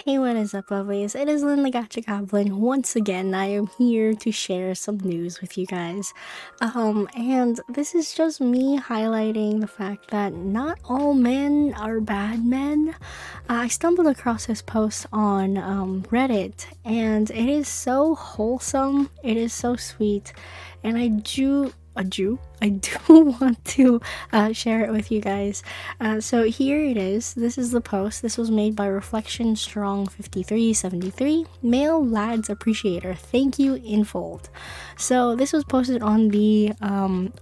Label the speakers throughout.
Speaker 1: Hey, what is up, lovelies? It is Lynn the Gacha Goblin. Once again, I am here to share some news with you guys. And this is just me highlighting the fact that not all men are bad men. I stumbled across this post on Reddit, and it is so wholesome. It is so sweet, and I do want to share it with you guys. So here it is. This is the post. This was made by Reflection Strong 5373, Male Lads Appreciator. Thank you in fold. So this was posted on the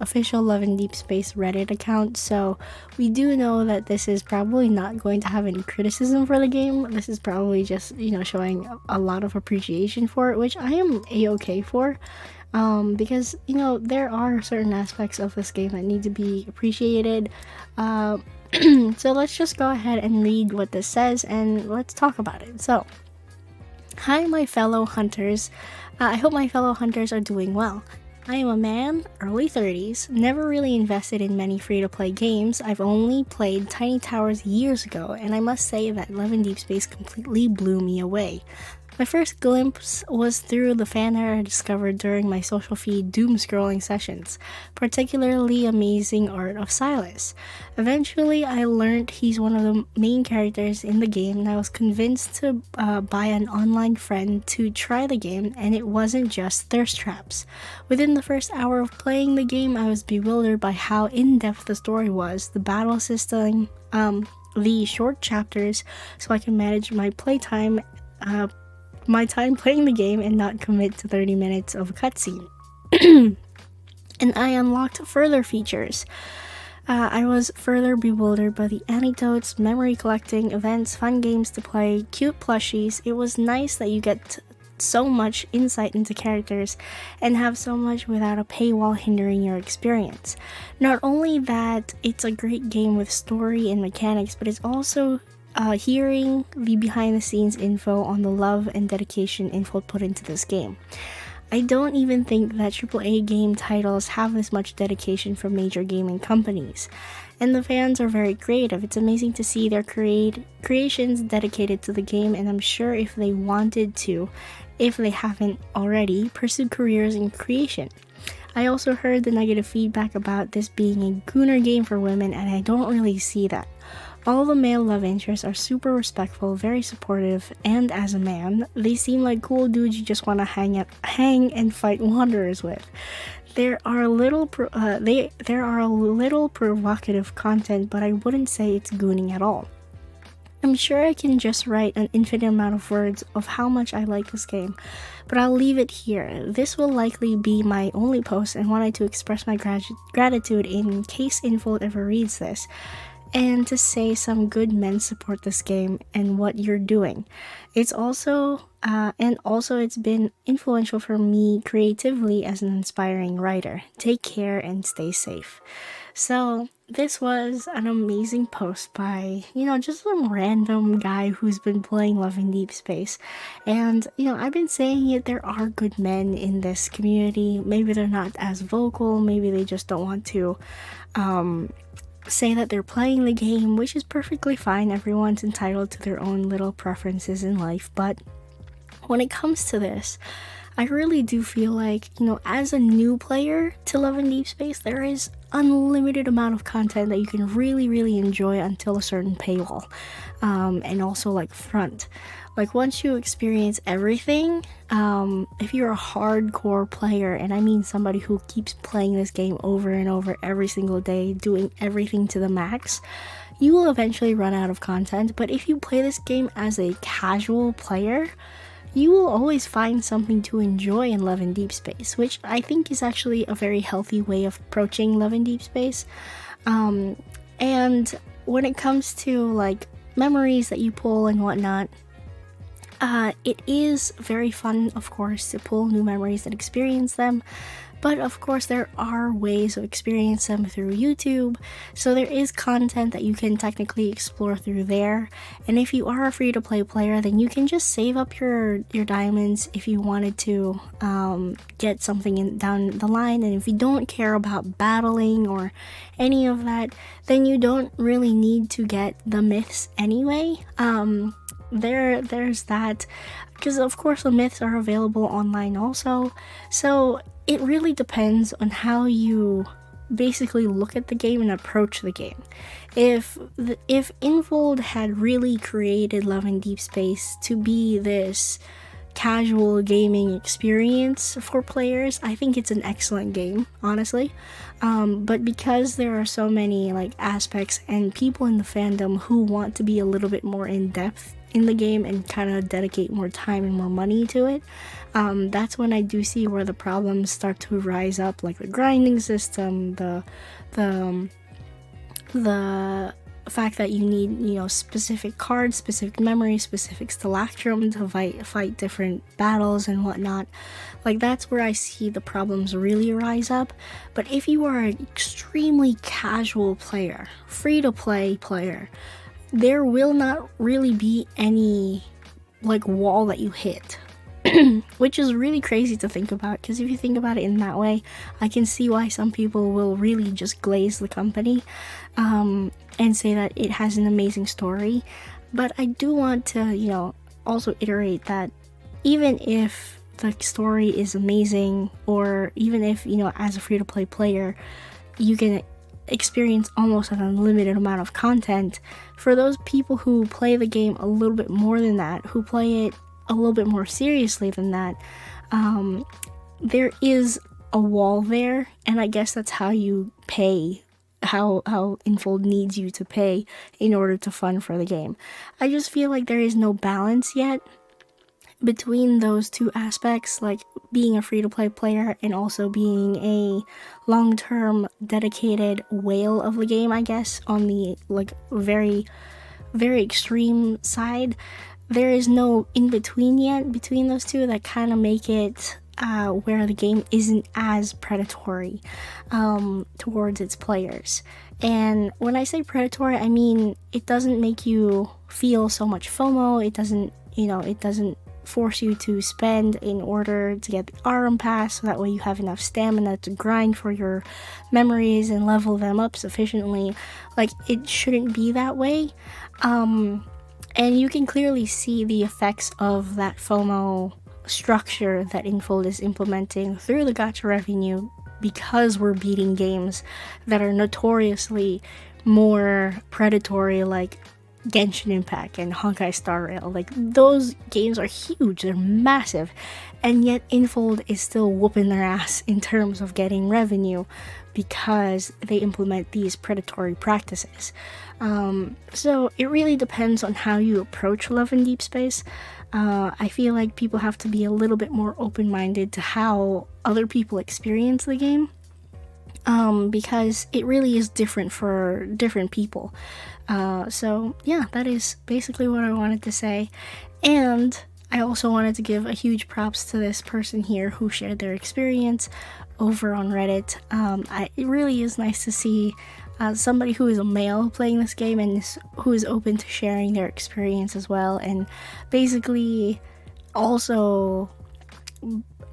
Speaker 1: official Love and Deep Space Reddit account. So we do know that this is probably not going to have any criticism for the game. This is probably just, showing a lot of appreciation for it, which I am a-okay for. Because there are certain aspects of this game that need to be appreciated. So let's just go ahead and read what this says and let's talk about it. So, hi my fellow hunters. I hope my fellow hunters are doing well. I am a man, early 30s, never really invested in many free-to-play games. I've only played Tiny Towers years ago, and I must say that Love and Deep Space completely blew me away. My first glimpse was through the fan art I discovered during my social feed doom-scrolling sessions, particularly amazing art of Silas. Eventually, I learned he's one of the main characters in the game, and I was convinced to buy an online friend to try the game, and it wasn't just thirst traps. Within the first hour of playing the game, I was bewildered by how in-depth the story was, the battle system, the short chapters, so I can manage my playtime, my time playing the game and not commit to 30 minutes of a cutscene. And I unlocked further features. I was further bewildered by the anecdotes, memory collecting, events, fun games to play, cute plushies. It was nice that you get so much insight into characters and have so much without a paywall hindering your experience. Not only that, it's a great game with story and mechanics, but it's also hearing the behind-the-scenes info on the love and dedication info put into this game. I don't even think that AAA game titles have this much dedication from major gaming companies. And the fans are very creative. It's amazing to see their creations dedicated to the game, and I'm sure if they wanted to, if they haven't already, pursue careers in creation. I also heard the negative feedback about this being a gooner game for women, and I don't really see that. All the male love interests are super respectful, very supportive, and as a man, they seem like cool dudes you just want to hang and fight wanderers with. There are a little provocative content, but I wouldn't say it's gooning at all. I'm sure I can just write an infinite amount of words of how much I like this game, but I'll leave it here. This will likely be my only post, and wanted to express my gratitude in case Infold ever reads this, and to say some good men support this game and what you're doing. It's also it's been influential for me creatively as an inspiring writer. Take care and stay safe. So this was an amazing post by, just some random guy who's been playing Love in Deep Space. And, I've been saying it, there are good men in this community. Maybe they're not as vocal, maybe they just don't want to, say that they're playing the game, which is perfectly fine. Everyone's entitled to their own little preferences in life, but when it comes to this, I really do feel like, as a new player to Love and Deep Space, there is unlimited amount of content that you can really, really enjoy until a certain paywall, and also like front. Like once you experience everything, if you're a hardcore player, and I mean somebody who keeps playing this game over and over every single day, doing everything to the max, you will eventually run out of content. But if you play this game as a casual player, you will always find something to enjoy in Love and Deep Space, which I think is actually a very healthy way of approaching Love and Deep Space. And when it comes to like memories that you pull and whatnot, it is very fun, of course, to pull new memories and experience them, but of course there are ways to experience them through YouTube, so there is content that you can technically explore through there. And if you are a free-to-play player, then you can just save up your diamonds if you wanted to get something down the line. And if you don't care about battling or any of that, then you don't really need to get the myths anyway. there's that, because of course the myths are available online also. So it really depends on how you basically look at the game and approach the game. If Infold had really created Love in Deepspace to be this casual gaming experience for players, I think it's an excellent game, honestly. But because there are so many like aspects and people in the fandom who want to be a little bit more in depth in the game and kind of dedicate more time and more money to it, that's when I do see where the problems start to rise up, like the grinding system, the fact that you need, specific cards, specific memory, specific stalactrum to fight different battles and whatnot. Like, that's where I see the problems really rise up. But if you are an extremely casual player, free-to-play player, there will not really be any like wall that you hit. Which is really crazy to think about, because if you think about it in that way, I can see why some people will really just glaze the company and say that it has an amazing story. But I do want to, also iterate that even if the story is amazing, or even if, as a free-to-play player, you can experience almost an unlimited amount of content, for those people who play the game a little bit more than that, who play it a little bit more seriously than that, there is a wall there, and I guess that's how you pay, how Infold needs you to pay in order to fund for the game. I just feel like there is no balance yet between those two aspects, like being a free-to-play player and also being a long-term dedicated whale of the game, I guess, on the like very, very extreme side. There is no in-between yet between those two that kind of make it where the game isn't as predatory towards its players. And when I say predatory, I mean it doesn't make you feel so much FOMO. It doesn't force you to spend in order to get the RM pass, so that way you have enough stamina to grind for your memories and level them up sufficiently. Like, it shouldn't be that way. And you can clearly see the effects of that FOMO structure that Infold is implementing through the gacha revenue, because we're beating games that are notoriously more predatory, like Genshin Impact and Honkai Star Rail. Like, those games are huge, they're massive, and yet Infold is still whooping their ass in terms of getting revenue because they implement these predatory practices. So it really depends on how you approach Love in Deepspace. I feel like people have to be a little bit more open-minded to how other people experience the game, because it really is different for different people. So yeah, that is basically what I wanted to say. And I also wanted to give a huge props to this person here who shared their experience over on Reddit. It really is nice to see somebody who is a male playing this game and who is open to sharing their experience as well, and basically also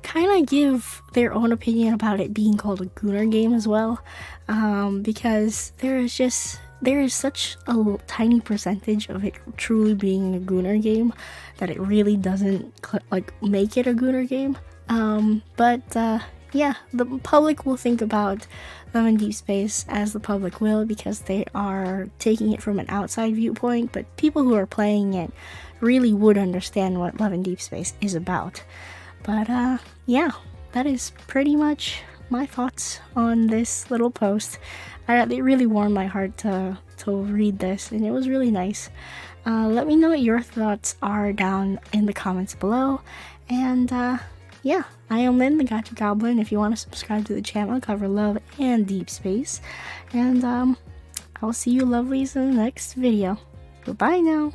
Speaker 1: kind of give their own opinion about it being called a Gooner game as well, because there is such a tiny percentage of it truly being a Gooner game that it really doesn't make it a Gooner game. Yeah, the public will think about Love in Deepspace as the public will, because they are taking it from an outside viewpoint, but people who are playing it really would understand what Love in Deepspace is about. But yeah, that is pretty much my thoughts on this little post. It really warmed my heart to read this, and it was really nice. Let me know what your thoughts are down in the comments below. And yeah, I am Lynn, the Gacha Goblin. If you want to subscribe to the channel, cover Love and Deepspace. And I'll see you lovelies in the next video. Goodbye now.